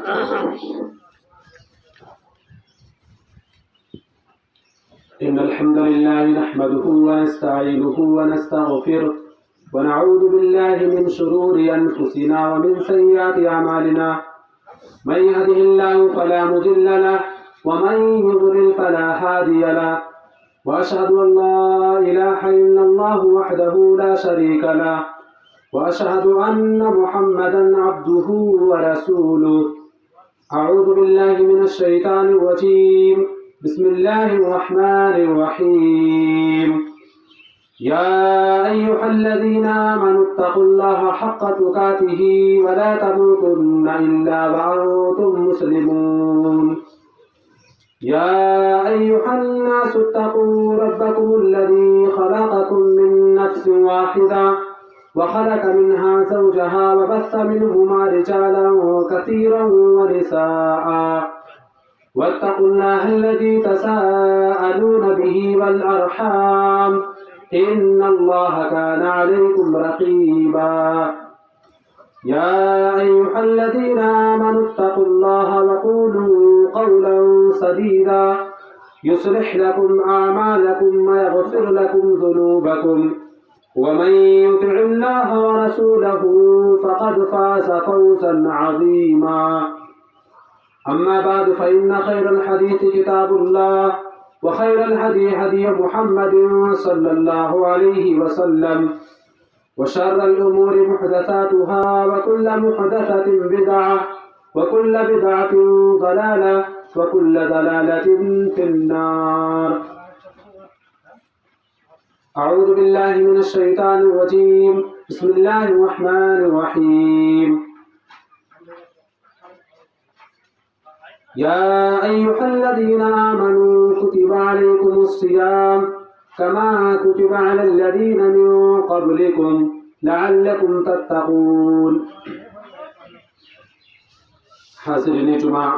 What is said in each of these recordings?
إن الحمد لله نحمده ونستعينه ونستغفره ونعوذ بالله من شرور أنفسنا ومن سيئات أعمالنا من يهده الله فلا مضل له ومن يضلل فلا هادي له وأشهد أن لا إله إلا الله وحده لا شريك له وأشهد أن محمدا عبده ورسوله. أعوذ بالله من الشيطان الرجيم. بسم الله الرحمن الرحيم. يا أيها الذين آمنوا اتقوا الله حق تقاته ولا تموتن إلا وأنتم مسلمون. يا أيها الناس اتقوا ربكم الذي خلقكم من نفس واحدة وخلق منها زوجها وبث منهما رجالا كثيرا ونساء واتقوا الله الذي تساءلون به والأرحام إن الله كان عليكم رقيبا. يا أيها الذين آمنوا اتقوا الله وقولوا قولا سديدا يصلح لكم أعمالكم ويغفر لكم ذنوبكم ومن يطع الله ورسوله فقد فاز فوزا عظيما. أما بعد فإن خير الحديث كتاب الله وخير الهدي هدي محمد صلى الله عليه وسلم وشر الأمور محدثاتها وكل محدثة بدعة وكل بدعة ضلالة وكل ضلالة في النار. أعوذ بالله من الشيطان الرجيم. بسم الله الرحمن الرحيم. يا أيها الذين آمنوا كتب عليكم الصيام كما كتب على الذين من قبلكم لعلكم تتقون. حاضرین جمعہ،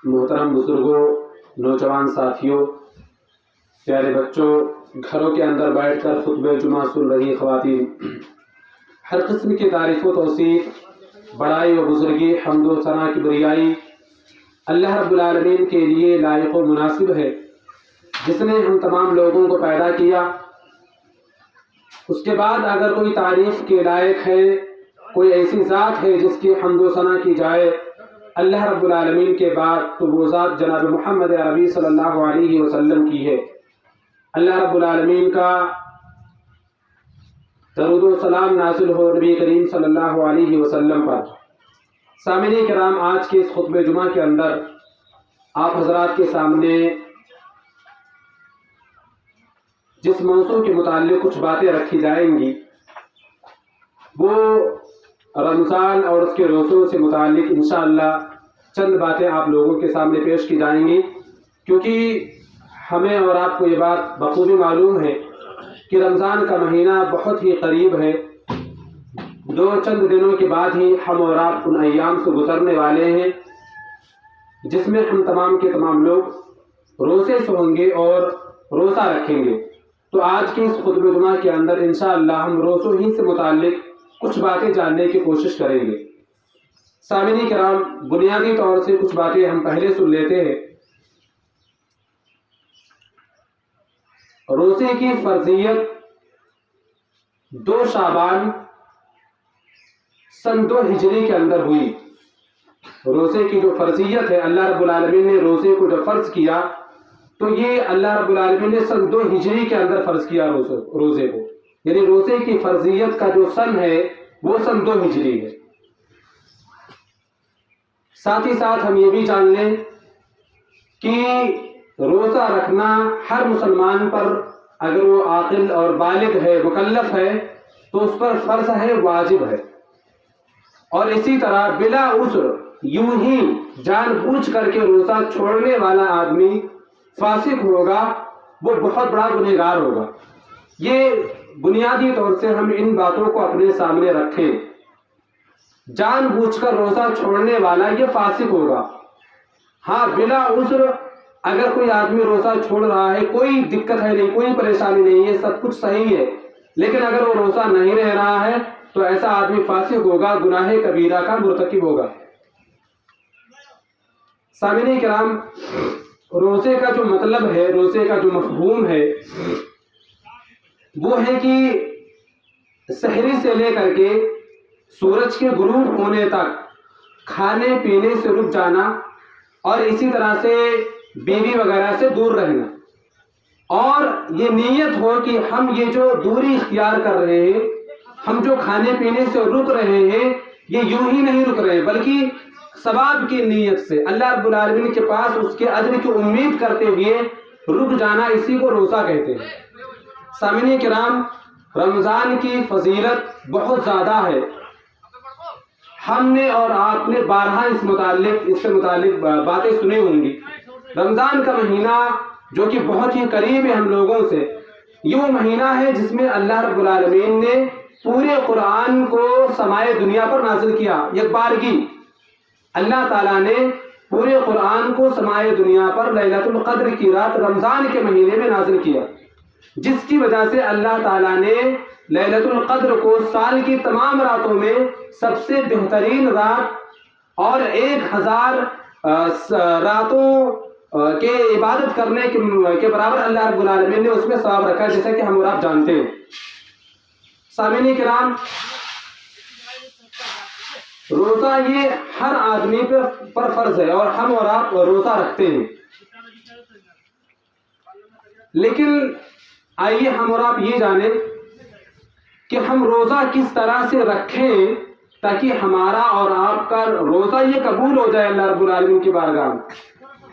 محترم بزرگوں، نوجوان ساتھیوں، پیارے بچوں، گھروں کے اندر بیٹھ کر خطبہ جمعہ سن رہی خواتین، ہر قسم کی تعریف و توصیف، بڑائی و بزرگی، حمد و ثنا کی بریائی اللہ رب العالمین کے لیے لائق و مناسب ہے، جس نے ہم تمام لوگوں کو پیدا کیا۔ اس کے بعد اگر کوئی تعریف کے لائق ہے، کوئی ایسی ذات ہے جس کی حمد و ثنا کی جائے اللہ رب العالمین کے بعد، تو وہ ذات جناب محمد عربی صلی اللہ علیہ وسلم کی ہے۔ اللہ رب العالمین کا درود و سلام نازل ہو نبی کریم صلی اللہ علیہ وسلم پر۔ سامعین کرام، آج کے اس خطبہ جمعہ کے اندر آپ حضرات کے سامنے جس موضوع کے متعلق کچھ باتیں رکھی جائیں گی وہ رمضان اور اس کے روزوں سے متعلق انشاءاللہ چند باتیں آپ لوگوں کے سامنے پیش کی جائیں گی، کیونکہ ہمیں اور آپ کو یہ بات بخوبی معلوم ہے کہ رمضان کا مہینہ بہت ہی قریب ہے۔ چند دنوں کے بعد ہی ہم اور آپ ان ایام سے گزرنے والے ہیں جس میں ہم تمام کے تمام لوگ روزے سے ہوں گے اور روزہ رکھیں گے۔ تو آج کی اس خطبہ جمعہ کے اندر انشاءاللہ ہم روزوں ہی سے متعلق کچھ باتیں جاننے کی کوشش کریں گے۔ سامعین کرام، بنیادی طور سے کچھ باتیں ہم پہلے سن لیتے ہیں۔ روزے کی فرضیت 2 شعبان سن 2 ہجری کے اندر ہوئی۔ روزے کی جو فرضیت ہے، اللہ رب العالمین نے روزے کو جو فرض کیا تو یہ اللہ رب العالمین نے سن 2 ہجری کے اندر فرض کیا روزے کو، یعنی روزے کی فرضیت کا جو سن ہے وہ سن 2 ہجری ہے۔ ساتھ ہی ساتھ ہم یہ بھی جان لیں کہ روزہ رکھنا ہر مسلمان پر، اگر وہ عاقل اور بالغ ہے، مکلف ہے، تو اس پر فرض ہے، واجب ہے۔ اور اسی طرح بلا عذر یوں ہی جان بوجھ کر کے روزہ چھوڑنے والا آدمی فاسق ہوگا، وہ بہت بڑا گنہگار ہوگا۔ یہ بنیادی طور سے ہم ان باتوں کو اپنے سامنے رکھیں۔ جان بوجھ کر روزہ چھوڑنے والا یہ فاسق ہوگا۔ ہاں، بلا عذر اگر کوئی آدمی روزہ چھوڑ رہا ہے، کوئی دقت ہے نہیں، کوئی پریشانی نہیں ہے، سب کچھ صحیح ہے، لیکن اگر وہ روزہ نہیں رہ رہا ہے تو ایسا آدمی فاسق ہوگا، گناہ کبیرہ کا مرتکب ہوگا۔ سامعین کرام، روزے کا جو مطلب ہے، روزے کا جو مفہوم ہے وہ ہے کہ سحری سے لے کر کے سورج کے غروب ہونے تک کھانے پینے سے رک جانا، اور اسی طرح سے بیوی وغیرہ سے دور رہنا، اور یہ نیت ہو کہ ہم یہ جو دوری اختیار کر رہے ہیں، ہم جو کھانے پینے سے رک رہے ہیں، یہ یوں ہی نہیں رک رہے ہیں بلکہ ثواب کی نیت سے اللہ رب العالمین کے پاس اس کے اجر کی امید کرتے ہوئے رک جانا، اسی کو روزہ کہتے ہیں۔ سامعین کرام، رمضان کی فضیلت بہت زیادہ ہے۔ ہم نے اور آپ نے بارہا اس سے متعلق باتیں سنی ہوں گی۔ رمضان کا مہینہ جو کہ بہت ہی قریب ہے ہم لوگوں سے، یہ وہ مہینہ ہے جس میں اللہ رب العالمین نے پورے قرآن کو سمائے دنیا پر نازل کیا۔ یک بارگی اللہ تعالیٰ نے پورے قرآن کو سمائے دنیا پر لیلۃ القدر کی رات رمضان کے مہینے میں نازل کیا، جس کی وجہ سے اللہ تعالیٰ نے لیلۃ القدر کو سال کی تمام راتوں میں سب سے بہترین رات اور 1000 راتوں کے عبادت کرنے کے برابر اللہ رب العالمین نے اس میں ثواب رکھا ہے، جیسا کہ ہم اور آپ جانتے ہیں۔ سامعین کرام، روزہ یہ ہر آدمی پر فرض ہے اور ہم اور آپ روزہ رکھتے ہیں، لیکن آئیے ہم اور آپ یہ جانیں کہ ہم روزہ کس طرح سے رکھیں تاکہ ہمارا اور آپ کا روزہ یہ قبول ہو جائے اللہ رب العالمین کی بارگاہ میں۔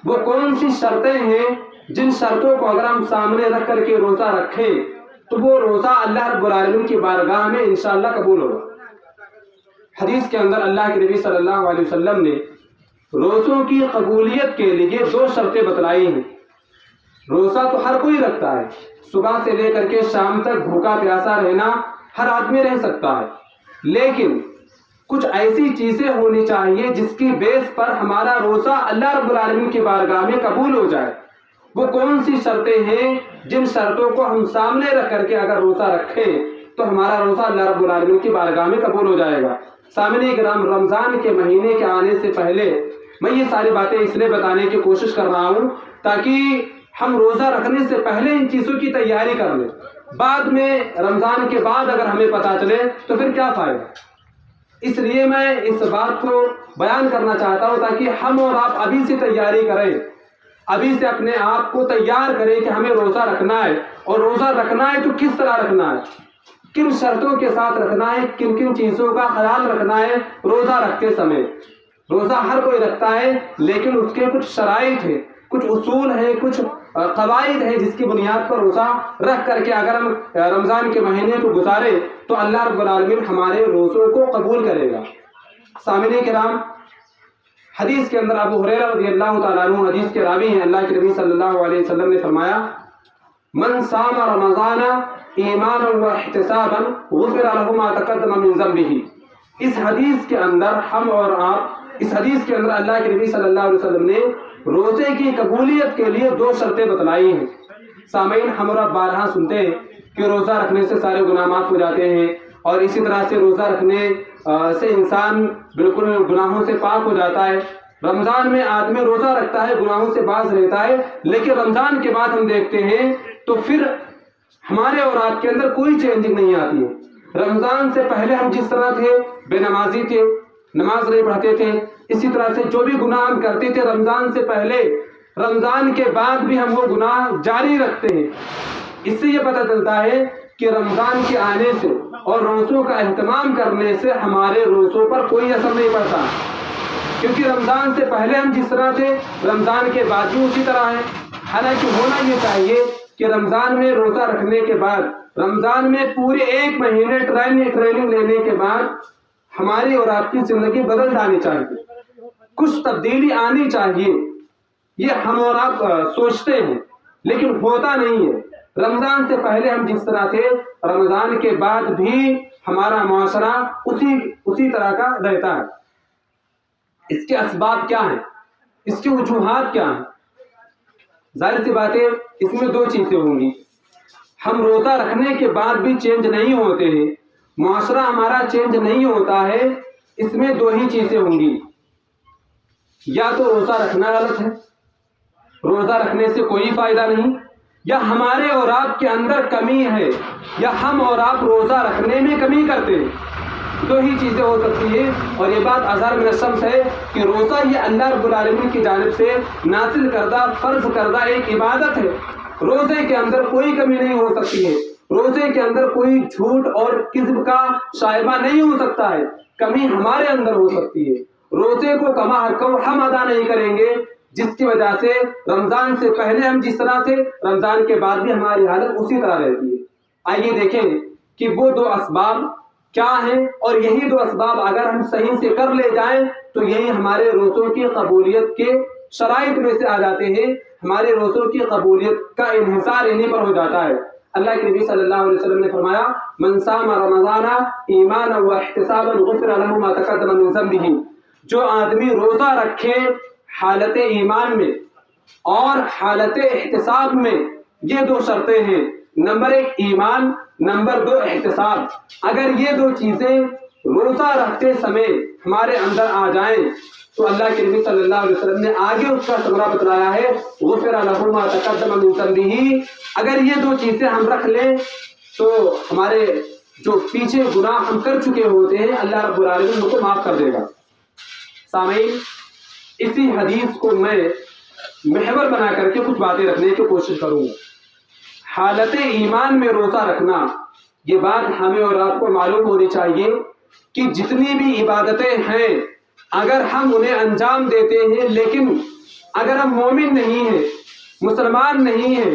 وہ کون سی شرطیں ہیں جن شرطوں کو اگر ہم سامنے رکھ کر کے روزہ رکھیں تو وہ روزہ اللہ رب العالمین کی بارگاہ میں انشاءاللہ قبول ہوگا۔ حدیث کے اندر اللہ کے نبی صلی اللہ علیہ وسلم نے روزوں کی قبولیت کے لیے 2 شرطیں بتلائی ہیں۔ روزہ تو ہر کوئی رکھتا ہے، صبح سے لے کر کے شام تک بھوکا پیاسا رہنا ہر آدمی رہ سکتا ہے، لیکن کچھ ایسی چیزیں ہونی چاہیے جس کی بیس پر ہمارا روزہ اللہ رب العالمین کی بارگاہ میں قبول ہو جائے۔ وہ کون سی شرطیں ہیں جن شرطوں کو ہم سامنے رکھ کر کے اگر روزہ رکھیں تو ہمارا روزہ اللہ رب العالمین کی بارگاہ میں قبول ہو جائے گا۔ سامعین کرام، رمضان کے مہینے کے آنے سے پہلے میں یہ ساری باتیں اس لیے بتانے کی کوشش کر رہا ہوں تاکہ ہم روزہ رکھنے سے پہلے ان چیزوں کی تیاری کر لیں، بعد میں رمضان کے بعد اگر ہمیں پتہ چلے تو پھر کیا فائدہ۔ اس لیے میں اس بات کو بیان کرنا چاہتا ہوں تاکہ ہم اور آپ ابھی سے تیاری کریں، ابھی سے اپنے آپ کو تیار کریں کہ ہمیں روزہ رکھنا ہے، اور روزہ رکھنا ہے تو کس طرح رکھنا ہے، کن شرطوں کے ساتھ رکھنا ہے، کن کن چیزوں کا خیال رکھنا ہے روزہ رکھتے سمے۔ روزہ ہر کوئی رکھتا ہے، لیکن اس کے کچھ شرائط ہیں، کچھ اصول ہیں، کچھ قواعد ہیں جس کی بنیاد پر روزہ رکھ کر کے اگر ہم رمضان کے مہینے کو گزارے تو اللہ رب العالمین ہمارے روزوں کو قبول کرے گا۔ سامعین کرام، حدیث کے اندر ابو ہریرہ رضی اللہ تعالیٰ عنہ حدیث کے راوی ہیں، اللہ کے نبی صلی اللہ علیہ وسلم نے فرمایا، من صام رمضان ایمانا واحتسابا غفر له ما تقدم من ذنبه۔ اس حدیث کے اندر ہم اور آپ، اس حدیث کے اندر اللہ کے نبی صلی اللہ علیہ وسلم نے روزے کی قبولیت کے لیے 2 شرطیں بتلائی ہیں۔ سامعین، ہم اور آپ بارہا سنتے ہیں کہ روزہ رکھنے سے سارے گناہ معاف ہو جاتے ہیں، اور اسی طرح سے روزہ رکھنے سے انسان بالکل گناہوں سے پاک ہو جاتا ہے۔ رمضان میں آدمی روزہ رکھتا ہے، گناہوں سے باز رہتا ہے، لیکن رمضان کے بعد ہم دیکھتے ہیں تو پھر ہمارے اور آپ کے اندر کوئی چینجنگ نہیں آتی ہے۔ رمضان سے پہلے ہم جس طرح تھے، بے نمازی تھے، نماز نہیں پڑھتے تھے، اسی طرح سے جو بھی گناہ ہم کرتے تھے رمضان سے پہلے، رمضان کے بعد بھی ہم وہ گناہ جاری رکھتے ہیں۔ اس سے یہ پتہ چلتا ہے کہ رمضان کے آنے سے اور روزوں کا اہتمام کرنے سے ہمارے روزوں پر کوئی اثر نہیں پڑتا، کیونکہ رمضان سے پہلے ہم جس طرح تھے رمضان کے بعد بھی اسی طرح ہے۔ حالانکہ ہونا یہ چاہیے کہ رمضان میں روزہ رکھنے کے بعد، رمضان میں پورے 1 مہینے ٹریننگ لینے کے بعد ہماری اور آپ کی زندگی بدل جانی چاہیے، کچھ تبدیلی آنی چاہیے۔ یہ ہم اور آپ سوچتے ہیں لیکن ہوتا نہیں ہے۔ رمضان سے پہلے ہم جس طرح تھے رمضان کے بعد بھی ہمارا معاشرہ اسی طرح کا رہتا ہے۔ اس کے اسباب کیا ہیں، اس کی وجوہات کیا ہیں؟ ظاہر سی بات ہے اس میں 2 چیزیں ہوں گی۔ ہم روزہ رکھنے کے بعد بھی چینج نہیں ہوتے ہیں، معاشرہ ہمارا چینج نہیں ہوتا ہے، اس میں دو ہی چیزیں ہوں گی، یا تو روزہ رکھنا غلط ہے، روزہ رکھنے سے کوئی فائدہ نہیں، یا ہمارے اور آپ کے اندر کمی ہے، یا ہم اور آپ روزہ رکھنے میں کمی کرتے ہیں، دو ہی چیزیں ہو سکتی ہیں۔ اور یہ بات اظہر من الشمس ہے کہ روزہ یہ اللہ رب العالمین کی جانب سے نازل کردہ فرض کردہ ایک عبادت ہے، روزے کے اندر کوئی کمی نہیں ہو سکتی ہے، روزے کے اندر کوئی جھوٹ اور کذب کا شائبہ نہیں ہو سکتا ہے، کمی ہمارے اندر ہو سکتی ہے، روزے کو کما حق ہم ادا نہیں کریں گے، جس کی وجہ سے رمضان سے پہلے ہم جس طرح تھے رمضان کے بعد بھی ہماری حالت اسی طرح رہتی ہے۔ آئیے دیکھیں کہ وہ دو اسباب کیا ہیں، اور یہی دو اسباب اگر ہم صحیح سے کر لے جائیں تو یہی ہمارے روزوں کی قبولیت کے شرائط میں سے آ جاتے ہیں، ہمارے روزوں کی قبولیت کا انحصار انہیں پر ہو جاتا ہے۔ اللہ کے نبی صلی اللہ علیہ وسلم نے فرمایا من صام رمضان ایمانا واحتسابا غفر له ما تقدم من ذنبه، جو آدمی روزہ رکھے حالت ایمان میں اور حالت احتساب میں، یہ دو شرطیں ہیں، نمبر ایک ایمان، نمبر دو احتساب، اگر یہ دو چیزیں روزہ رکھتے سمے ہمارے اندر آ جائیں تو اللہ کے نبی صلی اللہ علیہ وسلم نے آگے اس کا ثمرہ بتلایا ہے غفر له ما تقدم من ذنبه، اگر یہ دو چیزیں ہم رکھ لیں تو ہمارے جو پیچھے گناہ ہم کر چکے ہوتے ہیں اللہ رب العالمین ان کو معاف کر دے گا۔ سامعین، اسی حدیث کو میں محور بنا کر کے کچھ باتیں رکھنے کی کوشش کروں گا۔ حالت ایمان میں روزہ رکھنا، یہ بات ہمیں اور آپ کو معلوم ہونی چاہیے کہ جتنی بھی عبادتیں ہیں اگر ہم انہیں انجام دیتے ہیں لیکن اگر ہم مومن نہیں ہیں، مسلمان نہیں ہیں،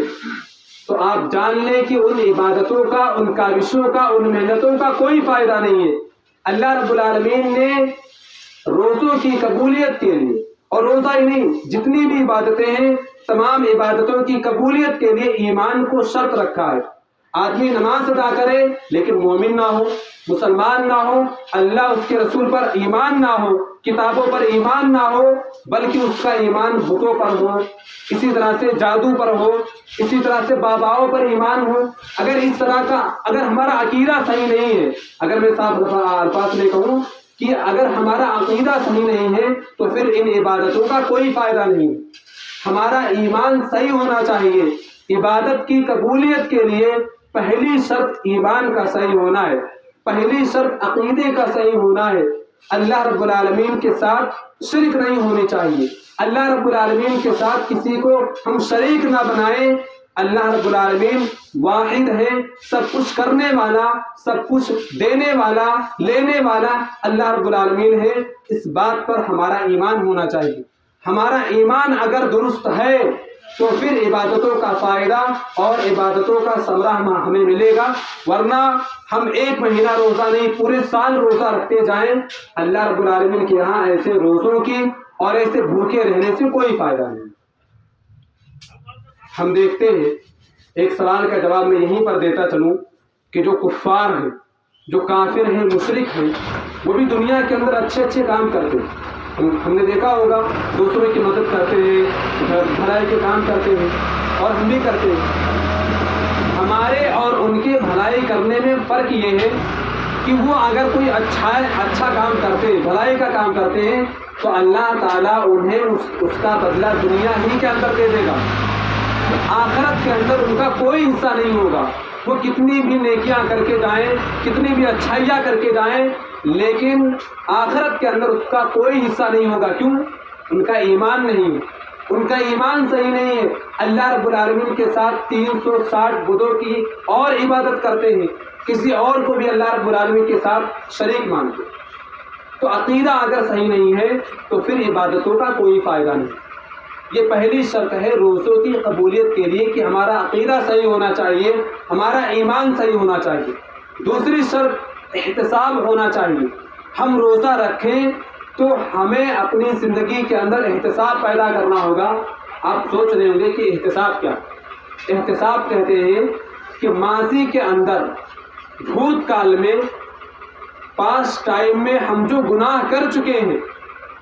تو آپ جان لیں کہ ان عبادتوں کا، ان کاوشوں کا، ان محنتوں کا کوئی فائدہ نہیں ہے۔ اللہ رب العالمین نے روزوں کی قبولیت کے لیے، اور روزہ ہی نہیں جتنی بھی عبادتیں ہیں تمام عبادتوں کی قبولیت کے لیے ایمان کو شرط رکھا ہے۔ آدمی نماز ادا کرے لیکن مومن نہ ہو، مسلمان نہ ہو، اللہ اس کے رسول پر ایمان نہ ہو، کتابوں پر ایمان نہ ہو، بلکہ اس کا ایمان بتوں پر ہو، اسی طرح سے جادو پر ہو، اسی طرح سے باباؤں پر ایمان ہو، اگر اس طرح کا، اگر ہمارا عقیدہ صحیح نہیں ہے، اگر میں صاحب الفاظ میں کہوں کہ اگر ہمارا عقیدہ صحیح نہیں ہے تو پھر ان عبادتوں کا کوئی فائدہ نہیں۔ ہمارا ایمان صحیح ہونا چاہیے۔ عبادت کی قبولیت کے لیے پہلی شرط ایمان کا صحیح ہونا ہے، پہلی شرط عقیدے کا صحیح ہونا ہے، اللہ رب العالمین کے ساتھ شرک نہیں ہونی چاہیے، اللہ رب العالمین کے ساتھ کسی کو ہم شریک نہ بنائیں۔ اللہ رب العالمین واحد ہے، سب کچھ کرنے والا، سب کچھ دینے والا، لینے والا اللہ رب العالمین ہے، اس بات پر ہمارا ایمان ہونا چاہیے۔ ہمارا ایمان اگر درست ہے تو پھر عبادتوں کا فائدہ اور عبادتوں کا ثمرہ ہمیں ملے گا، ورنہ ہم ایک مہینہ روزہ نہیں پورے سال روزہ رکھتے جائیں، اللہ رب العالمین کے یہاں ایسے روزوں کی اور ایسے بھوکے رہنے سے کوئی فائدہ نہیں۔ ہم دیکھتے ہیں، ایک سوال کا جواب میں یہیں پر دیتا چلوں کہ جو کفار ہیں، جو کافر ہیں، مشرک ہیں، وہ بھی دنیا کے اندر اچھے اچھے کام کرتے ہیں۔ ہم نے دیکھا ہوگا دوسروں کی مدد کرتے ہیں، بھلائی کے کام کرتے ہیں، اور ہم بھی کرتے ہیں۔ ہمارے اور ان کے بھلائی کرنے میں فرق یہ ہے کہ وہ اگر کوئی اچھا کام کرتے ہیں، بھلائی کا کام کرتے ہیں، تو اللہ تعالیٰ انہیں اس کا بدلہ دنیا ہی کے اندر دے دے گا، آخرت کے اندر ان کا کوئی حصہ نہیں ہوگا۔ وہ کتنی بھی نیکیاں کر کے جائیں، کتنی بھی اچھائیاں کر کے جائیں، لیکن آخرت کے اندر اس کا کوئی حصہ نہیں ہوگا۔ کیوں؟ ان کا ایمان نہیں ہے، ان کا ایمان صحیح نہیں ہے۔ اللہ رب العالمین کے ساتھ 360 بتوں کی اور عبادت کرتے ہیں، کسی اور کو بھی اللہ رب العالمین کے ساتھ شریک مانتے۔ تو عقیدہ اگر صحیح نہیں ہے تو پھر عبادتوں کا کوئی فائدہ نہیں۔ یہ پہلی شرط ہے روزوں کی قبولیت کے لیے کہ ہمارا عقیدہ صحیح ہونا چاہیے، ہمارا ایمان صحیح ہونا چاہیے۔ دوسری شرط احتساب ہونا چاہیے۔ ہم روزہ رکھیں تو ہمیں اپنی زندگی کے اندر احتساب پیدا کرنا ہوگا۔ آپ سوچ رہے ہوں گے کہ احتساب کیا؟ احتساب کہتے ہیں کہ ماضی کے اندر، بھوت کال میں، پاسٹ ٹائم میں ہم جو گناہ کر چکے ہیں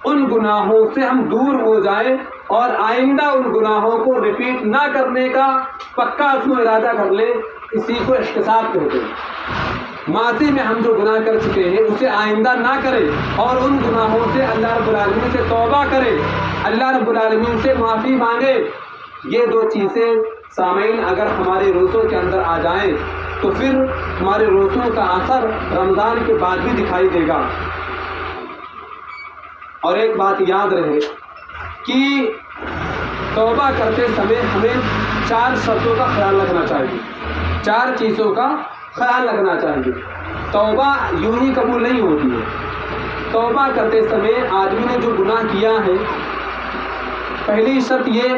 ان گناہوں سے ہم دور ہو جائیں اور آئندہ ان گناہوں کو ریپیٹ نہ کرنے کا پکا عزم و ارادہ کر لے، اسی کو احتساب کہتے ہیں۔ ماضی میں ہم جو گناہ کر چکے ہیں اسے آئندہ نہ کریں اور ان گناہوں سے اللہ رب العالمین سے توبہ کریں، اللہ رب العالمین سے معافی مانگے۔ یہ دو چیزیں سامعین اگر ہمارے روزوں کے اندر آ جائیں تو پھر ہمارے روزوں کا اثر رمضان کے بعد بھی دکھائی دے گا۔ اور ایک بات یاد رہے کہ توبہ کرتے سمے ہمیں 4 شرطوں کا خیال رکھنا چاہیے، 4 چیزوں کا خیال رکھنا چاہیے۔ توبہ یوں ہی قبول نہیں ہوتی ہے۔ توبہ کرتے سمے آدمی نے جو گناہ کیا ہے، پہلی شرط یہ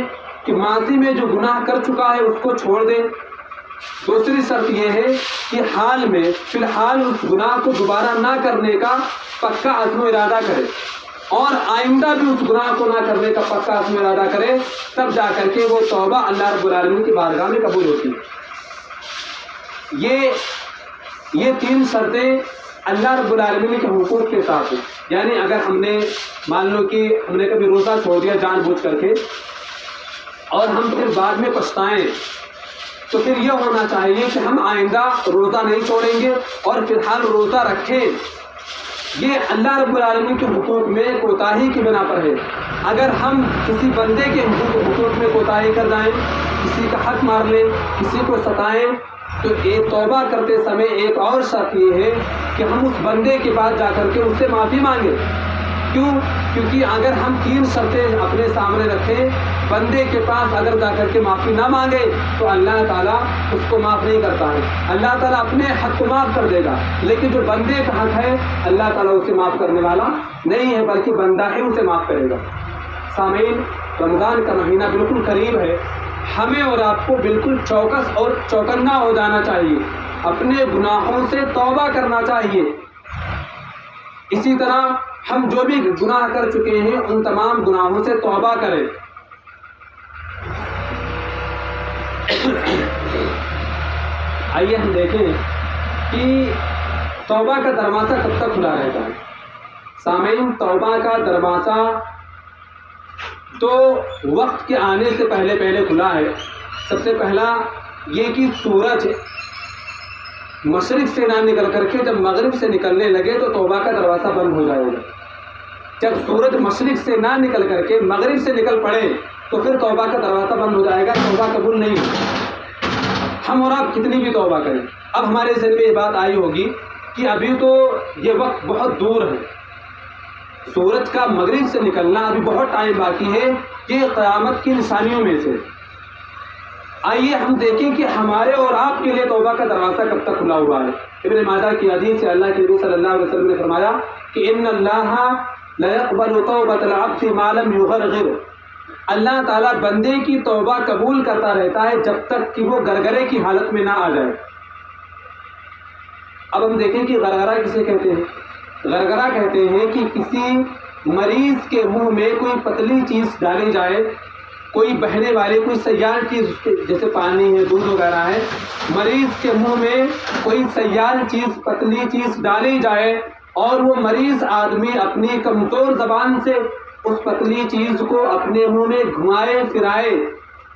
کہ ماضی میں جو گناہ کر چکا ہے اس کو چھوڑ دے۔ دوسری شرط یہ ہے کہ حال میں فی الحال اس گناہ کو دوبارہ نہ کرنے کا پکا عزم و ارادہ کرے، اور آئندہ بھی اس گناہ کو نہ کرنے کا پکا عزم و ارادہ کرے، تب جا کر کے وہ توبہ اللہ رب العالمین کی بارگاہ میں قبول ہوتی ہے۔ یہ 3 شرطیں اللہ رب العالمین کے حقوق کے ساتھ ہیں۔ یعنی اگر ہم نے مان لو کہ ہم نے کبھی روزہ چھوڑ دیا جان بوجھ کر کے اور ہم پھر بعد میں پچھتائیں، تو پھر یہ ہونا چاہیے کہ ہم آئندہ روزہ نہیں چھوڑیں گے اور فی الحال روزہ رکھیں۔ یہ اللہ رب العالمین کے حقوق میں کوتاہی کی بنا پر ہے۔ اگر ہم کسی بندے کے حقوق میں کوتاہی کر جائیں، کسی کا حق مار لیں، کسی کو ستائیں، تو ایک توبہ کرتے سمے ایک اور شرط یہ ہے کہ ہم اس بندے کے پاس جا کر کے اس سے معافی مانگیں۔ کیونکہ اگر ہم 3 شرطیں اپنے سامنے رکھیں، بندے کے پاس اگر جا کر کے معافی نہ مانگے تو اللہ تعالیٰ اس کو معاف نہیں کرتا ہے۔ اللہ تعالیٰ اپنے حق کو معاف کر دے گا، لیکن جو بندے کا حق ہے اللہ تعالیٰ اسے معاف کرنے والا نہیں ہے، بلکہ بندہ ہی اسے معاف کرے گا۔ سامعین، رمضان کا مہینہ بالکل قریب ہے۔ ہمیں اور آپ کو بالکل چوکس اور چوکنا ہو جانا چاہیے، اپنے گناہوں سے توبہ کرنا چاہیے۔ اسی طرح ہم جو بھی گناہ کر چکے ہیں ان تمام گناہوں سے توبہ کریں۔ آئیے ہم دیکھیں کہ توبہ کا دروازہ کب تک کھلا رہتا ہے۔ سامعین، توبہ کا دروازہ تو وقت کے آنے سے پہلے کھلا ہے۔ سب سے پہلا یہ کہ سورج مشرق سے نہ نکل کر کے جب مغرب سے نکلنے لگے تو توبہ کا دروازہ بند ہو جائے گا۔ جب سورج مشرق سے نہ نکل کر کے مغرب سے نکل پڑے تو پھر توبہ کا دروازہ بند ہو جائے گا، توبہ قبول نہیں ہوگی۔ ہم اور آپ کتنی بھی توبہ کریں، اب ہمارے ذہن میں یہ بات آئی ہوگی کہ ابھی تو یہ وقت بہت دور ہے، سورج کا مغرب سے نکلنا ابھی بہت ٹائم باقی ہے، یہ قیامت کی نشانیوں میں سے۔ آئیے ہم دیکھیں کہ ہمارے اور آپ کے لیے توبہ کا دروازہ کب تک کھلا ہوا ہے۔ ابن ماجہ کی حدیث سے اللہ کے نبی صلی اللہ علیہ وسلم نے فرمایا کہ ان اللہ لا يقبل توبۃ العبد ما لم يغرغر، اللہ تعالیٰ بندے کی توبہ قبول کرتا رہتا ہے جب تک کہ وہ گرگرے کی حالت میں نہ آ جائے۔ اب ہم دیکھیں کہ غرغرہ کسے کہتے ہیں۔ غرغرہ کہتے ہیں کہ کسی مریض کے منہ میں کوئی پتلی چیز ڈالی جائے، کوئی بہنے والی کوئی سیال چیز، جیسے پانی ہے، دودھ وغیرہ ہے، مریض کے منہ میں کوئی سیال چیز، پتلی چیز ڈالی جائے اور وہ مریض آدمی اپنی کمزور زبان سے اس پتلی چیز کو اپنے منہ میں گھمائے پھرائے،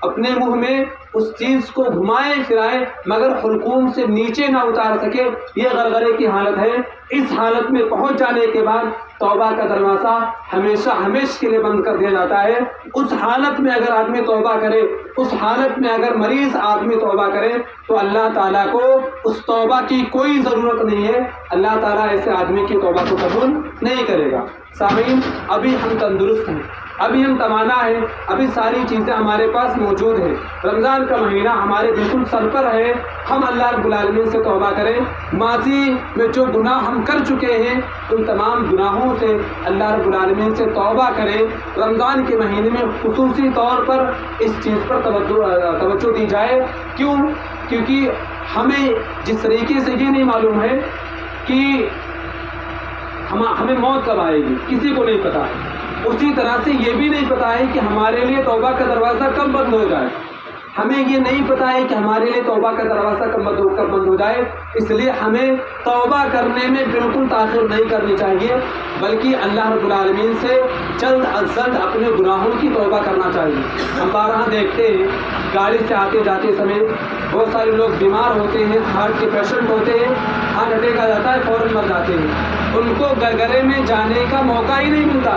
اپنے منہ میں اس چیز کو گھمائے پھرائے مگر حلقوم سے نیچے نہ اتار سکے، یہ غرغرے کی حالت ہے۔ اس حالت میں پہنچ جانے کے بعد توبہ کا دروازہ ہمیشہ کے لیے بند کر دیا جاتا ہے۔ اس حالت میں اگر آدمی توبہ کرے، اس حالت میں اگر مریض آدمی توبہ کرے تو اللہ تعالیٰ کو اس توبہ کی کوئی ضرورت نہیں ہے، اللہ تعالیٰ ایسے آدمی کی توبہ کو قبول نہیں کرے گا۔ سامعین، ابھی ہم تندرست ہیں، ابھی ہم توانا ہیں، ابھی ساری چیزیں ہمارے پاس موجود ہیں، رمضان کا مہینہ ہمارے بالکل سر پر ہے، ہم اللہ رب العالمین سے توبہ کریں۔ ماضی میں جو گناہ ہم کر چکے ہیں ان تمام گناہوں سے اللہ رب العالمین سے توبہ کریں۔ رمضان کے مہینے میں خصوصی طور پر اس چیز پر توجہ دی جائے۔ کیونکہ ہمیں جس طریقے سے یہ نہیں معلوم ہے کہ ہمیں موت کب آئے گی، کسی کو نہیں پتا ہے، اسی طرح سے یہ بھی نہیں پتا ہے کہ ہمارے لیے توبہ کا دروازہ کب بند ہو جائے۔ ہمیں یہ نہیں پتا ہے کہ ہمارے لیے توبہ کا دروازہ کب بند ہو جائے، اس لیے ہمیں توبہ کرنے میں بالکل تاخیر نہیں کرنی چاہیے، بلکہ اللہ رب العالمین سے جلد از جلد اپنے گناہوں کی توبہ کرنا چاہیے۔ ہم بارہا دیکھتے ہیں گاڑی سے آتے جاتے سمے بہت سارے لوگ بیمار ہوتے ہیں، ہارٹ کے پیشنٹ ہوتے ہیں، ہارٹ اٹیک آ جاتا ہے، فوراً مر جاتے ہیں، ان کو گرگرے میں جانے کا موقع ہی نہیں ملتا،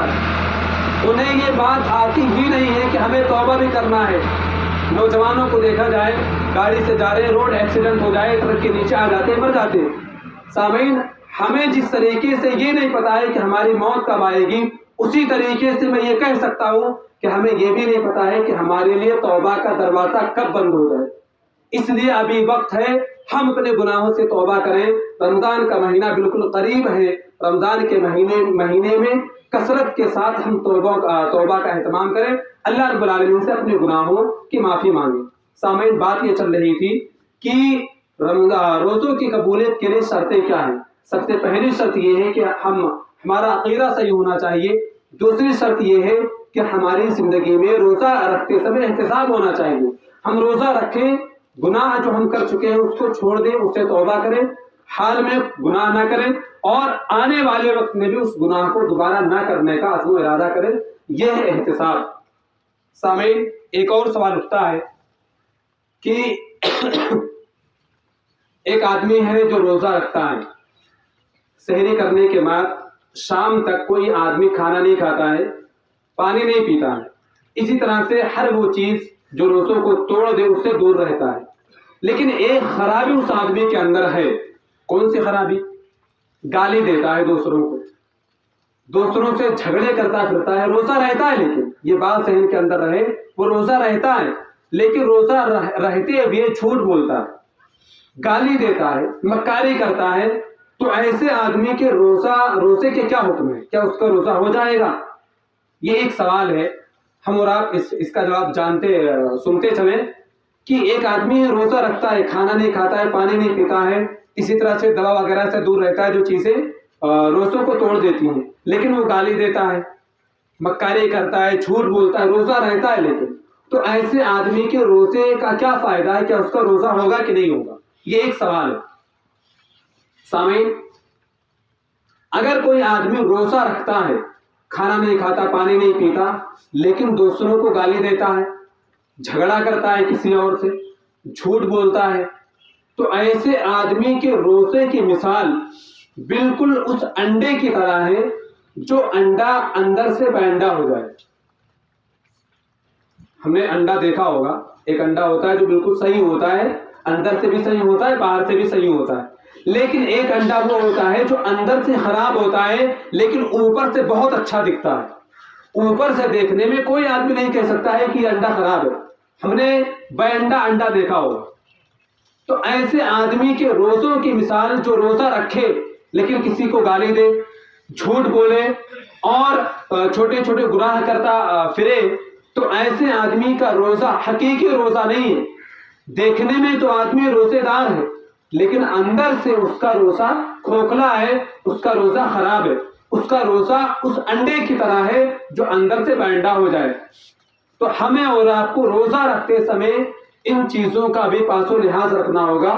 انہیں یہ بات آتی ہی نہیں ہے کہ ہمیں توبہ بھی کرنا ہے۔ نوجوانوں کو دیکھا جائے گاڑی سے جا رہے، روڈ ایکسیڈنٹ ہو جائے، ٹرک کے نیچے آ جاتے، مر جاتے۔ سامعین، ہمیں جس طریقے سے یہ نہیں پتا ہے کہ ہماری موت کب آئے گی، اسی طریقے سے میں یہ کہہ سکتا ہوں کہ ہمیں یہ بھی نہیں پتا ہے کہ ہمارے لیے توبہ کا دروازہ کب بند ہو جائے۔ اس لیے ابھی وقت ہے ہم اپنے گناہوں سے توبہ کریں۔ رمضان کا مہینہ بالکل قریب ہے، رمضان کے مہینے میں کثرت کے ساتھ ہم توبہ کا اہتمام کریں، اللہ رب العالمین سے اپنے گناہوں کی معافی مانگیں۔ سامعین، بات یہ چل رہی تھی کہ روزوں کی قبولیت کے لیے شرطیں کیا ہیں۔ سب سے پہلی شرط یہ ہے کہ ہمارا عقیدہ صحیح ہونا چاہیے۔ دوسری شرط یہ ہے کہ ہماری زندگی میں روزہ رکھتے سمے احتساب ہونا چاہیے، ہم روزہ رکھیں، گناہ جو ہم کر چکے ہیں اس کو چھوڑ دیں، اس سے توبہ کریں، حال میں گناہ نہ کریں، اور آنے والے وقت میں بھی اس گناہ کو دوبارہ نہ کرنے کا عزم و ارادہ کریں، یہ ہے احتساب۔ سامعین، ایک اور سوال اٹھتا ہے کہ ایک آدمی ہے جو روزہ رکھتا ہے، سحری کرنے کے بعد شام تک کوئی آدمی کھانا نہیں کھاتا ہے، پانی نہیں پیتا ہے، اسی طرح سے ہر وہ چیز جو روزوں کو توڑ دے اس سے دور رہتا ہے، لیکن ایک خرابی اس آدمی کے اندر ہے۔ کون سی خرابی؟ گالی دیتا ہے دوسروں کو، دوسروں سے جھگڑے کرتا پھرتا ہے، روزہ رہتا ہے لیکن یہ بات ذہن کے اندر رہے، وہ روزہ رہتا ہے لیکن روزہ رہتے ہوئے جھوٹ بولتا ہے، گالی دیتا ہے، مکاری کرتا ہے، تو ایسے آدمی کے روزے کے کیا حکم ہے؟ کیا اس کا روزہ ہو جائے گا؟ یہ ایک سوال ہے، ہم اور آپ اس کا جواب سنتے چلیں کہ ایک آدمی روزہ رکھتا ہے، کھانا نہیں کھاتا ہے، پانی نہیں پیتا ہے، اسی طرح سے دوا وغیرہ سے دور رہتا ہے جو چیزیں روزوں کو توڑ دیتی ہیں، لیکن وہ گالی دیتا ہے، مکاری کرتا ہے، جھوٹ بولتا ہے، روزہ رہتا ہے لیکن، تو ایسے آدمی کے روزے کا کیا فائدہ ہے؟ کیا اس کا روزہ ہوگا کہ نہیں ہوگا؟ یہ ایک سوال ہے۔ سامعین، اگر کوئی آدمی روزہ رکھتا ہے، کھانا نہیں کھاتا، پانی نہیں پیتا، لیکن دوسروں کو گالی دیتا ہے، جھگڑا کرتا ہے کسی اور سے، جھوٹ بولتا ہے، تو ایسے آدمی کے روزے کی مثال بالکل اس انڈے کی طرح ہے جو انڈا اندر سے بینڈا ہو جائے۔ ہم نے انڈا دیکھا ہوگا، ایک انڈا ہوتا ہے جو بالکل صحیح ہوتا ہے، اندر سے بھی صحیح ہوتا ہے، باہر سے بھی صحیح ہوتا ہے، لیکن ایک انڈا وہ ہوتا ہے جو اندر سے خراب ہوتا ہے لیکن اوپر سے بہت اچھا دکھتا ہے، اوپر سے دیکھنے میں کوئی آدمی نہیں کہہ سکتا ہے کہ یہ انڈا خراب ہے، ہم نے بینڈا انڈا دیکھا ہوگا۔ تو ایسے آدمی کے روزوں کی مثال جو روزہ رکھے لیکن کسی کو گالی دے، جھوٹ بولے اور چھوٹے چھوٹے گناہ کرتا پھرے، تو ایسے آدمی کا روزہ حقیقی روزہ نہیں ہے۔ دیکھنے میں تو آدمی روزے دار ہے لیکن اندر سے اس کا روزہ کھوکھلا ہے، اس کا روزہ خراب ہے، اس کا روزہ اس انڈے کی طرح ہے جو اندر سے بینڈا ہو جائے۔ تو ہمیں اور آپ کو روزہ رکھتے سمے ان چیزوں کا بھی پاس و لحاظ رکھنا ہوگا،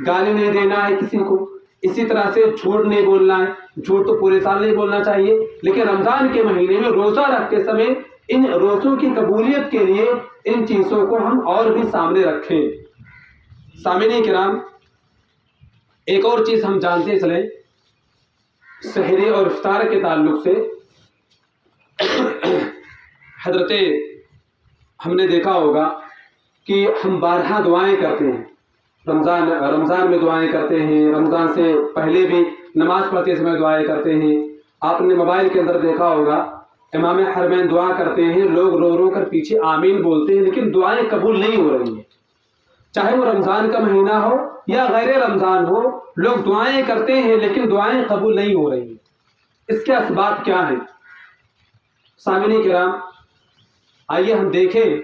گالی نہیں دینا ہے کسی کو، اسی طرح سے جھوٹ نہیں بولنا ہے، جھوٹ تو پورے سال نہیں بولنا چاہیے، لیکن رمضان کے مہینے میں روزہ رکھتے سمے ان روزوں کی قبولیت کے لیے ان چیزوں کو ہم اور بھی سامنے رکھیں۔ سامعین کرام، ایک اور چیز ہم جانتے چلیں سحری اور افطار کے تعلق سے، حضرت ہم نے دیکھا ہوگا کہ ہم بارہا دعائیں کرتے ہیں، رمضان میں دعائیں کرتے ہیں، رمضان سے پہلے بھی نماز پڑھتے سمے دعائیں کرتے ہیں۔ آپ نے موبائل کے اندر دیکھا ہوگا امام حرمین دعا کرتے ہیں، لوگ رو رو کر پیچھے آمین بولتے ہیں لیکن دعائیں قبول نہیں ہو رہی ہیں، چاہے وہ رمضان کا مہینہ ہو یا غیر رمضان ہو، لوگ دعائیں کرتے ہیں لیکن دعائیں قبول نہیں ہو رہی ہیں۔ اس کے اسباب کیا ہیں؟ سامعین کرام، آئیے ہم دیکھیں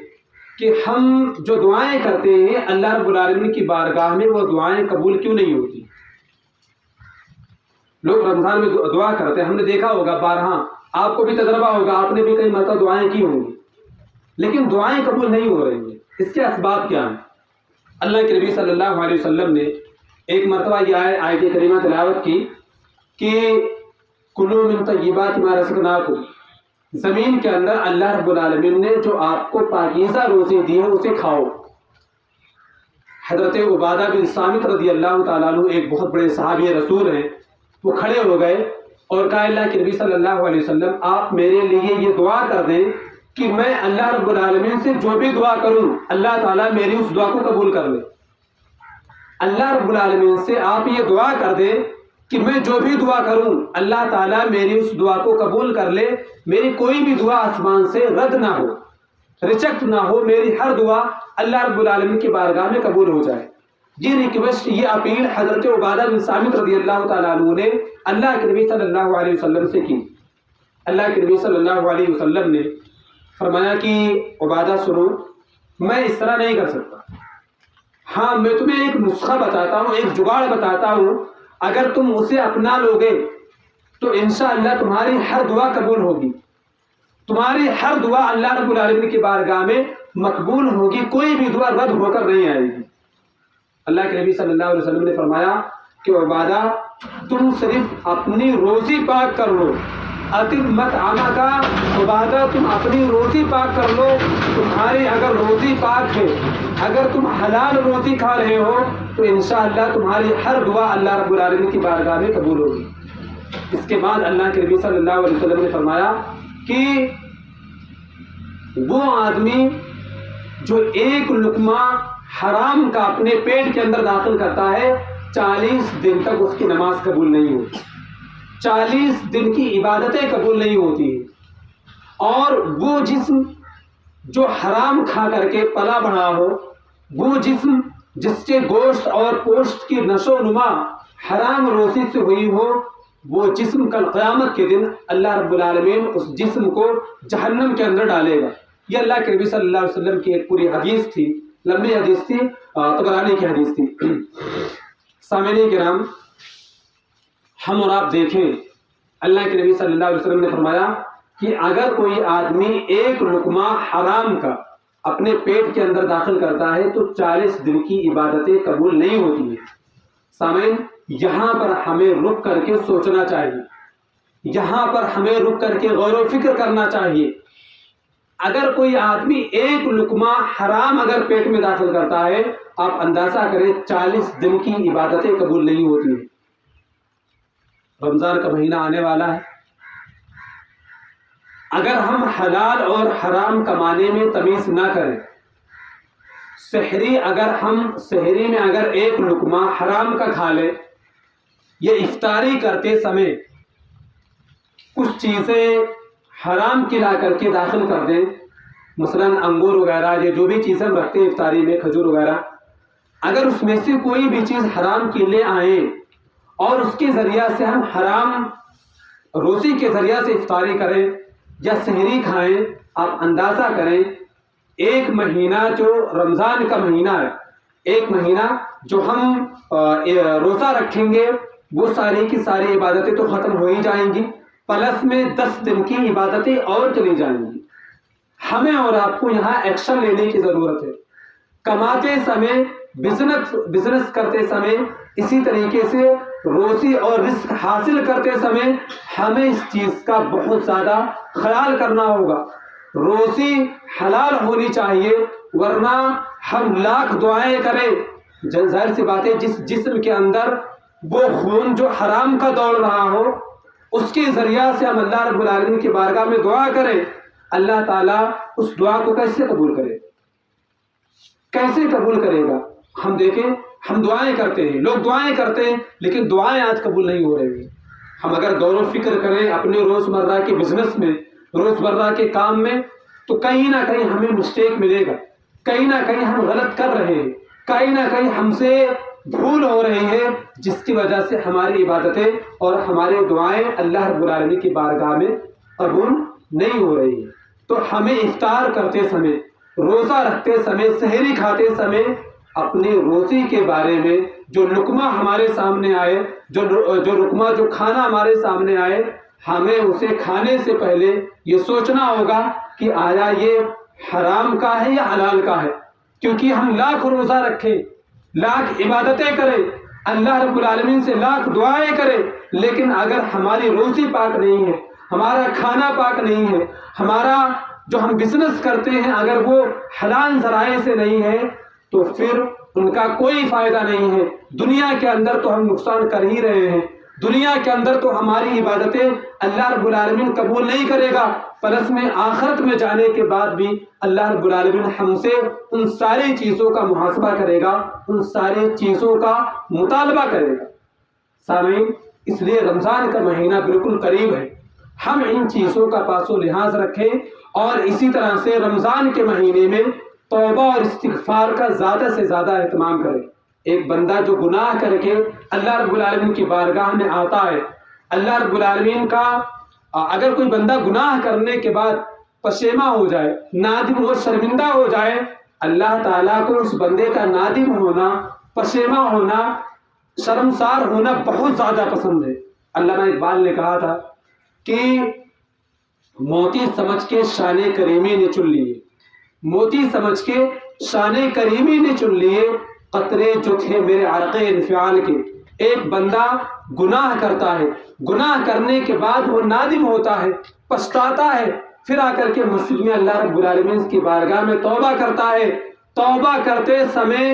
کہ ہم جو دعائیں کرتے ہیں اللہ رب العالمین کی بارگاہ میں وہ دعائیں قبول کیوں نہیں ہوتی؟ لوگ رمضان میں دعا کرتے ہیں، ہم نے دیکھا ہوگا بارہا، آپ کو بھی تجربہ ہوگا، آپ نے بھی کئی مرتبہ دعائیں کی ہوں گی لیکن دعائیں قبول نہیں ہو رہی ہیں۔ اس کے اسباب کیا ہیں؟ اللہ کے نبی صلی اللہ علیہ وسلم نے ایک مرتبہ یہ آیت کریمہ تلاوت کی کہ کلوا من طیبات ما رزقناکم، زمین کے اندر اللہ رب العالمین نے جو آپ کو پاکیزہ روزی دی ہے اسے کھاؤ۔ حضرت عبادہ بن صامت رضی اللہ تعالیٰ عنہ ایک بہت بڑے صحابی رسول ہیں، وہ کھڑے ہو گئے اور کہا اللہ کے نبی صلی اللہ علیہ وسلم آپ میرے لیے یہ دعا کر دیں کہ میں اللہ رب العالمین سے جو بھی دعا کروں اللہ تعالیٰ میری اس دعا کو قبول کر لے۔ اللہ رب العالمین سے آپ یہ دعا کر دیں کہ میں جو بھی دعا کروں اللہ تعالیٰ میری اس دعا کو قبول کر لے، میری کوئی بھی دعا آسمان سے رد نہ ہو، ریجیکٹ نہ ہو، میری ہر دعا اللہ رب العالمین کی بارگاہ میں قبول ہو جائے۔ یہ ریکویسٹ، یہ اپیل حضرت عبادہ بن صامت رضی اللہ تعالیٰ عنہ نے اللہ کے نبی صلی اللہ علیہ وسلم سے کی۔ اللہ کے نبی صلی اللہ علیہ وسلم نے فرمایا کہ عبادہ سنو، میں اس طرح نہیں کر سکتا، ہاں میں تمہیں ایک نسخہ بتاتا ہوں، ایک جگاڑ بتاتا ہوں، اگر تم اسے اپنا لوگے تو انشاءاللہ تمہاری ہر دعا قبول ہوگی، تمہاری ہر دعا اللہ رب العالمین کی بارگاہ میں مقبول ہوگی، کوئی بھی دعا رد ہو کر نہیں آئے گی۔ اللہ کے نبی صلی اللہ علیہ وسلم نے فرمایا کہ عبادہ تم صرف اپنی روزی پاک کر لو، اتم مت آنا کا، عبادہ تم اپنی روزی پاک کر لو، تمہاری اگر روزی پاک ہے، اگر تم حلال روزی کھا رہے ہو تو انشاءاللہ تمہاری ہر دعا اللہ رب العالمین کی بارگاہ میں قبول ہوگی۔ اس کے بعد اللہ کے نبی صلی اللہ علیہ وسلم نے فرمایا کہ وہ آدمی جو ایک لقمہ حرام کا اپنے پیٹ کے اندر داخل کرتا ہے 40 دن تک اس کی نماز قبول نہیں ہوتی، 40 دن کی عبادتیں قبول نہیں ہوتی ہیں۔ اور وہ جسم جو حرام کھا کر کے پلا بڑھا ہو، وہ جسم جس کے گوشت اور پوشت کی نشو و نما حرام روزی سے ہوئی ہو، وہ جسم کل قیامت کے دن اللہ رب العالمین اس جسم کو جہنم کے اندر ڈالے گا۔ یہ اللہ کے نبی صلی اللہ علیہ وسلم کی ایک پوری حدیث تھی، لمبی حدیث تھی، طبرانی کی حدیث تھی۔ سامعین کرام، ہم اور آپ دیکھیں اللہ کے نبی صلی اللہ علیہ وسلم نے فرمایا کہ اگر کوئی آدمی ایک لقمہ حرام کا اپنے پیٹ کے اندر داخل کرتا ہے تو 40 دن کی عبادتیں قبول نہیں ہوتی ہیں۔ سامعین، یہاں پر ہمیں رک کر کے سوچنا چاہیے، یہاں پر ہمیں رک کر کے غور و فکر کرنا چاہیے۔ اگر کوئی آدمی ایک لقمہ حرام اگر پیٹ میں داخل کرتا ہے، آپ اندازہ کریں 40 دن کی عبادتیں قبول نہیں ہوتی ہیں۔ رمضان کا مہینہ آنے والا ہے، اگر ہم حلال اور حرام کمانے میں تمیز نہ کریں، سحری میں اگر ایک لقمہ حرام کا کھا لیں، یہ افطاری کرتے سمے کچھ چیزیں حرام کی لا کر کے داخل کر دیں، مثلا انگور وغیرہ، یہ جو بھی چیزیں ہم رکھتے ہیں افطاری میں، کھجور وغیرہ، اگر اس میں سے کوئی بھی چیز حرام کی لے آئیں اور اس کے ذریعہ سے ہم حرام روزی کے ذریعہ سے افطاری کریں یا سحری کھائیں، آپ اندازہ کریں ایک مہینہ جو رمضان کا مہینہ ہے، ایک مہینہ جو ہم روزہ رکھیں گے، وہ ساری کی ساری عبادتیں تو ختم ہو ہی جائیں گی، پلس میں 10 دن کی عبادتیں اور چلی جائیں گی۔ ہمیں اور آپ کو یہاں ایکشن لینے کی ضرورت ہے۔ کماتے سمے، بزنس کرتے سمے، اسی طریقے سے روزی اور رزق حاصل کرتے سمے ہمیں اس چیز کا بہت زیادہ خیال کرنا ہوگا۔ روزی حلال ہونی چاہیے، ورنہ ہم لاکھ دعائیں کریں، ظاہر سی بات ہے جس جسم کے اندر وہ خون جو حرام کا دوڑ رہا ہو، اس کے ذریعہ سے ہم اللہ رب العالمین کی بارگاہ میں دعا کریں، اللہ تعالیٰ اس دعا کو کیسے قبول کرے، کیسے قبول کرے گا؟ ہم دیکھیں، ہم دعائیں کرتے ہیں، لوگ دعائیں کرتے ہیں، لیکن دعائیں آج قبول نہیں ہو رہی ہیں۔ ہم اگر غور و فکر کریں اپنے روزمرہ کے بزنس میں، روزمرہ کے کام میں، تو کہیں نہ کہیں ہمیں مسٹیک ملے گا، کہیں نہ کہیں ہم غلط کر رہے ہیں، کہیں نہ کہیں ہم سے بھول ہو رہی ہے، جس کی وجہ سے ہماری عبادتیں اور ہماری دعائیں اللہ رب العالمین کی بارگاہ میں قبول نہیں ہو رہی ہیں۔ تو ہمیں افطار کرتے سمے، روزہ رکھتے سمے، سحری کھاتے سمے اپنی روزی کے بارے میں جو لقمہ ہمارے سامنے آئے، جو لقمہ جو کھانا ہمارے سامنے آئے، ہمیں اسے کھانے سے پہلے یہ سوچنا ہوگا کہ آیا یہ حرام کا ہے یا حلال کا ہے۔ کیونکہ ہم لاکھ روزہ رکھیں، لاکھ عبادتیں کریں، اللہ رب العالمین سے لاکھ دعائیں کریں، لیکن اگر ہماری روزی پاک نہیں ہے، ہمارا کھانا پاک نہیں ہے، ہمارا جو ہم بزنس کرتے ہیں اگر وہ حلال ذرائع سے نہیں ہے تو پھر ان کا کوئی فائدہ نہیں ہے۔ دنیا کے اندر تو ہم نقصان کر ہی رہے ہیں، دنیا کے اندر تو ہماری عبادتیں اللہ رب العالمین قبول نہیں کرے گا، پلس میں آخرت میں جانے کے بعد بھی اللہ رب العالمین ہم سے ان ساری چیزوں کا محاسبہ کرے گا، ان ساری چیزوں کا مطالبہ کرے گا۔ سامعین، اس لیے رمضان کا مہینہ بالکل قریب ہے، ہم ان چیزوں کا پاس و لحاظ رکھیں، اور اسی طرح سے رمضان کے مہینے میں توبہ اور استغفار کا زیادہ سے زیادہ اہتمام کریں۔ ایک بندہ جو گناہ کر کے اللہ رب العالمین کی بارگاہ میں آتا ہے، اللہ رب العالمین کا اگر کوئی بندہ گناہ کرنے کے بعد پشیماں ہو جائے، نادم و شرمندہ ہو جائے، اللہ تعالیٰ کو اس بندے کا نادم ہونا، پشیماں ہونا، شرمسار ہونا بہت زیادہ پسند ہے۔ علامہ اقبال نے کہا تھا کہ موتی سمجھ کے شان کریمی نے چن لیے، موتی سمجھ کے شان کریمی نے چن لیے، قطرے جو تھے میرے عرق انفعال کے۔ ایک بندہ گناہ کرتا ہے، گناہ کرنے کے بعد وہ نادم ہوتا ہے، پچھتاتا ہے، پھر آ کر کے مسجد میں اللہ رب العالمین کی بارگاہ میں توبہ کرتا ہے۔ توبہ کرتے سمے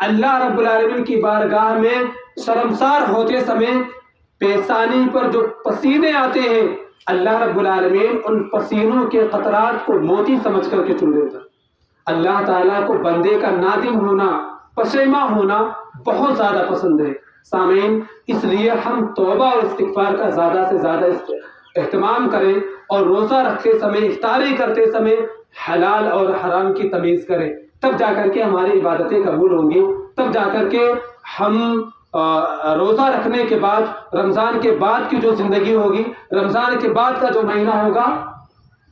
اللہ رب العالمین کی بارگاہ میں شرمسار ہوتے سمے پیشانی پر جو پسینے آتے ہیں، اللہ رب العالمین ان پسینوں کے قطرات کو موتی سمجھ کر کے چن لیتا۔ اللہ تعالیٰ کو بندے کا نادم ہونا، پشیماں ہونا بہت زیادہ پسند ہے۔ سامعین، اس لیے ہم توبہ اور استغفار کا زیادہ سے زیادہ اہتمام کریں، اور روزہ رکھتے سمے، افطاری کرتے سمے حلال اور حرام کی تمیز کریں، تب جا کر کے ہماری عبادتیں قبول ہوں گی، تب جا کر کے ہم روزہ رکھنے کے بعد، رمضان کے بعد کی جو زندگی ہوگی، رمضان کے بعد کا جو مہینہ ہوگا،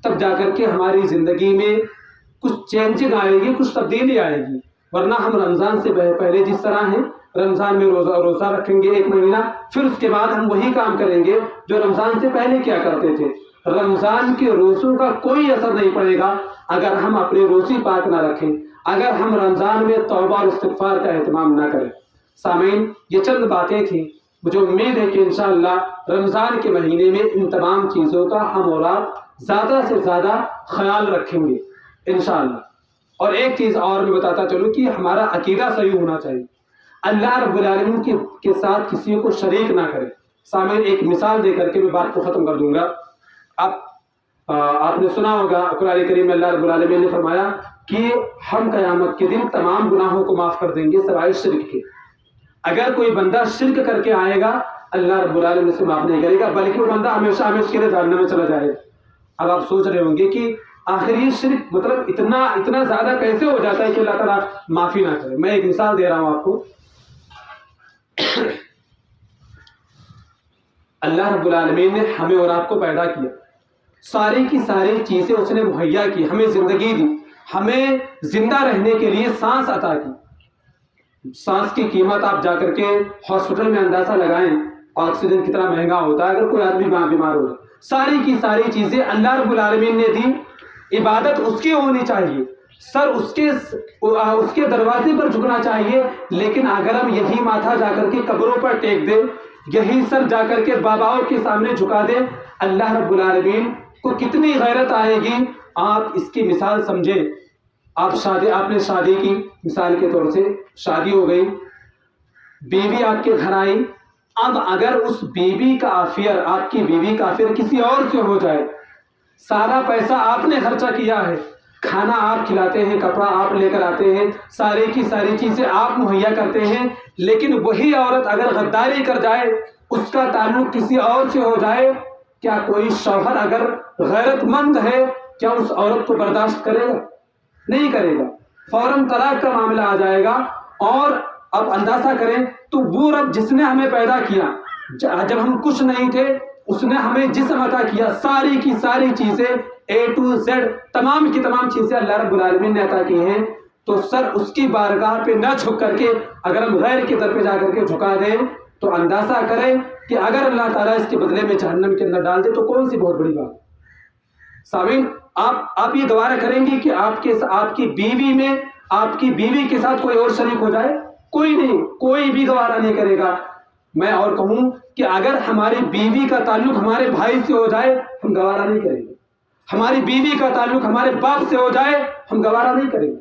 تب جا کر کے ہماری زندگی میں کچھ چینجنگ آئے گی، کچھ تبدیلی آئے گی۔ ورنہ ہم رمضان سے پہلے جس طرح ہیں، رمضان میں روزہ رکھیں گے ایک مہینہ، پھر اس کے بعد ہم وہی کام کریں گے جو رمضان سے پہلے کیا کرتے تھے۔ رمضان کے روزوں کا کوئی اثر نہیں پڑے گا اگر ہم اپنی روزی پاک نہ رکھیں، اگر ہم رمضان میں توبہ اور استغفار کا اہتمام نہ کریں۔ سامعین، یہ چند باتیں تھیں، مجھے امید ہے کہ انشاءاللہ رمضان کے مہینے میں ان تمام چیزوں کا ہم اور آپ زیادہ سے زیادہ خیال رکھیں گے انشاءاللہ۔ اور ایک چیز اور میں بتاتا چلوں کہ ہمارا عقیدہ صحیح ہونا چاہیے، اللہ رب العالمین کے ساتھ کسی کو شریک نہ کرے۔ سامعین، ایک مثال دے کر کے میں بات کو ختم کر دوں گا۔ آپ نے سنا ہوگا قرآن کریم میں اللہ رب العالمین نے فرمایا کہ ہم قیامت کے دن تمام گناہوں کو معاف کر دیں گے سوائے شرک کے۔ اگر کوئی بندہ شرک کر کے آئے گا، اللہ رب العالمین سے معاف نہیں کرے گا، بلکہ وہ بندہ ہمیشہ ہمیشہ کے لیے جہنم میں چلا جائے گا۔ اب آپ سوچ رہے ہوں گے کہ آخر یہ شرک مطلب اتنا زیادہ کیسے ہو جاتا ہے کہ اللہ تعالیٰ معافی نہ کرے۔ میں ایک مثال دے رہا ہوں آپ کو۔ اللہ رب العالمین نے ہمیں اور آپ کو پیدا کیا، ساری کی ساری چیزیں اس نے مہیا کی، ہمیں زندگی دی، ہمیں زندہ رہنے کے لیے سانس عطا کی۔ سانس کی قیمت آپ جا کر کے ہاسپٹل میں اندازہ لگائیں، آکسیجن کتنا مہنگا ہوتا ہے اگر کوئی آدمی بیمار ہو۔ ساری کی ساری چیزیں اللہ رب العالمین نے دی، عبادت اس کی ہونی چاہیے، سر اس کے دروازے پر جھکنا چاہیے، لیکن اگر ہم یہی ماتھا جا کر کے قبروں پر ٹیک دیں، یہی سر جا کر کے باباؤں کے سامنے جھکا دیں، اللہ رب العالمین کو کتنی غیرت آئے گی۔ آپ اس کی مثال سمجھیں، آپ نے شادی کی، مثال کے طور سے شادی ہو گئی، بیوی آپ کے گھر آئی، اب اگر اس بیوی کا افیئر، آپ کی بیوی کا افیئر کسی اور سے ہو جائے، سارا پیسہ آپ نے خرچہ کیا ہے، کھانا آپ کھلاتے ہیں، کپڑا آپ لے کر آتے ہیں، ساری کی ساری چیزیں آپ مہیا کرتے ہیں، لیکن وہی عورت اگر غداری کر جائے، اس کا تعلق کسی اور سے ہو جائے، کیا کوئی شوہر اگر غیرت مند ہے کیا اس عورت کو برداشت کرے گا؟ نہیں کرے گا، فوراً طلاق کا معاملہ آ جائے گا۔ اور اب اندازہ کریں تو وہ رب جس نے ہمیں پیدا کیا، جب ہم کچھ نہیں تھے اس نے ہمیں جسم عطا کیا، ساری کی ساری چیزیں A to Z تمام کی تمام چیزیں اللہ رب العالمین نے عطا کی ہیں، تو سر اس کی بارگاہ پہ نہ جھک کر کے اگر ہم غیر کی در پہ جا کر کے جھکا دیں تو اندازہ کریں کہ اگر اللہ تعالیٰ اس کے بدلے میں جہنم کے اندر ڈال دے تو کون سی بہت بڑی بات۔ سامعین، آپ یہ گوارا کریں گے کہ آپ کی بیوی میں آپ کی بیوی کے ساتھ کوئی اور شریک ہو جائے؟ کوئی نہیں، کوئی بھی گوارا نہیں کرے گا۔ میں اور کہوں کہ اگر ہماری بیوی کا تعلق ہمارے بھائی سے ہو جائے ہم گوارا نہیں کریں گے، ہماری بیوی کا تعلق ہمارے باپ سے ہو جائے ہم گوارا نہیں کریں گے،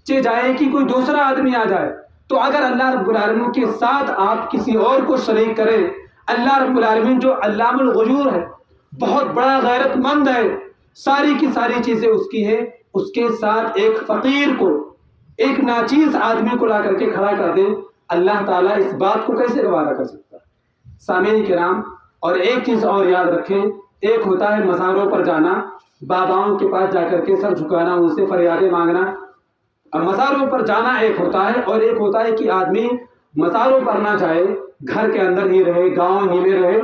چاہے جائے کہ کوئی دوسرا آدمی آ جائے۔ تو اگر اللہ رب العالمین کے ساتھ آپ کسی اور کو شریک کریں، اللہ رب العالمین جو علام الغیوب ہے، بہت بڑا غیرت مند ہے، ساری کی ساری چیزیں اس کی ہیں، اس کے ساتھ ایک فقیر کو، ایک ناچیز آدمی کو لا کر کے کھڑا کر دیں، اللہ تعالیٰ اس بات کو کیسے گوارا کر سکتا ہے؟ سامعین کرام، اور ایک چیز اور یاد رکھیں، ایک ہوتا ہے مزاروں پر جانا، باباؤں کے پاس جا کر کے سر جھکانا، ان سے فریادیں مانگنا۔ مزاروں پر جانا ایک ہوتا ہے، اور ایک ہوتا ہے کہ آدمی مزاروں پر نہ جائے، گھر کے اندر ہی رہے، گاؤں ہی میں رہے،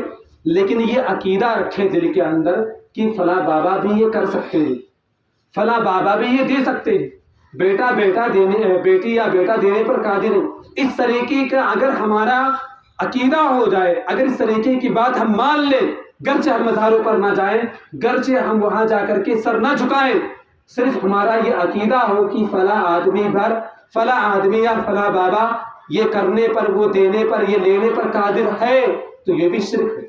لیکن یہ عقیدہ رکھے دل کے اندر کہ فلاں بابا بھی یہ کر سکتے ہیں، فلاں بابا بھی یہ دے سکتے ہیں، بیٹا دینے، بیٹی یا بیٹا دینے پر قادر ہے۔ اس طریقے کا اگر ہمارا عقیدہ ہو جائے، اگر اس طریقے کی بات ہم مان لیں، گرچہ ہم مزاروں پر نہ جائیں، گرچہ ہم وہاں جا کر کے سر نہ جھکائیں، صرف ہمارا یہ عقیدہ ہو کہ فلاں آدمی یا فلاں بابا یہ کرنے پر، وہ دینے پر، یہ لینے پر قادر ہے، تو یہ بھی شرک ہے،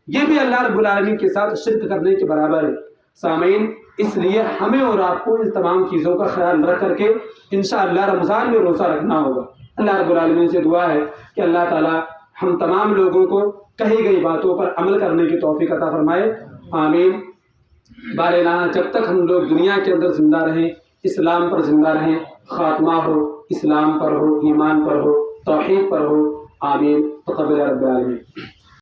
یہ بھی اللہ رب العالمین کے ساتھ شرک کرنے کے برابر ہے۔ سامعین، اس لیے ہمیں اور آپ کو ان تمام چیزوں کا خیال رکھ کر کے انشاءاللہ رمضان میں روزہ رکھنا ہوگا۔ اللہ رب العالمین سے دعا ہے کہ اللہ تعالی ہم تمام لوگوں کو کہی گئی باتوں پر عمل کرنے کی توفیق عطا فرمائے، آمین۔ بارہا جب تک ہم لوگ دنیا کے اندر زندہ رہیں، اسلام پر زندہ رہیں، خاتمہ ہو اسلام پر ہو، ایمان پر ہو، توحید پر ہو، آمین۔ تقبل رب العالمین۔